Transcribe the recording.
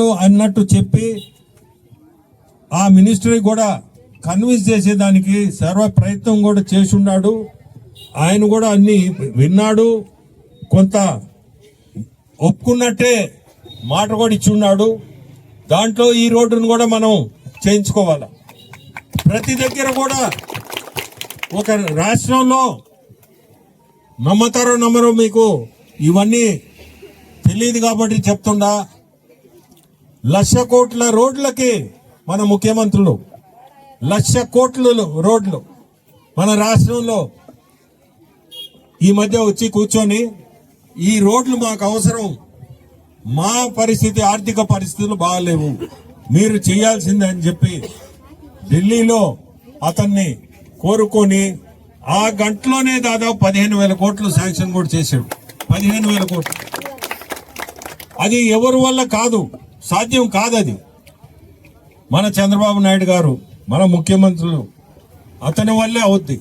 వాళ్ళు అన్నట్టు చెప్పి ఆ మినిస్ట్రీ కూడా కన్విన్స్ చేసేదానికి సర్వ ప్రయత్నం కూడా చేసి ఉన్నాడు. ఆయన కూడా అన్ని విన్నాడు, కొంత ఒప్పుకున్నట్టే మాట కూడా ఇచ్చి ఉన్నాడు. దాంట్లో ఈ రోడ్డును కూడా మనం చేయించుకోవాలి. ప్రతి దగ్గర కూడా ఒక రాష్ట్రంలో నమ్మతారో నమ్మరో మీకు ఇవన్నీ తెలియదు కాబట్టి చెప్తుండా, 1,00,000 కోట్ల రోడ్లకి మన ముఖ్యమంత్రులు 1,00,000 కోట్ల రోడ్లు మన రాష్ట్రంలో ఈ మధ్య వచ్చి కూర్చొని ఈ రోడ్లు మాకు అవసరం, మా పరిస్థితి ఆర్థిక పరిస్థితులు బాగాలేవు, మీరు చేయాల్సిందే అని చెప్పి ఢిల్లీలో అతన్ని కోరుకొని ఆ గంటలోనే దాదాపు 15,000 కోట్లు శాంక్షన్ కూడా చేశాడు. 15,000 కోట్లు. అది ఎవరి వల్ల కాదు, సాధ్యం కాదు. అది మన చంద్రబాబు నాయుడు గారు, మన ముఖ్యమంత్రులు, అతని వల్లే అవుద్ది.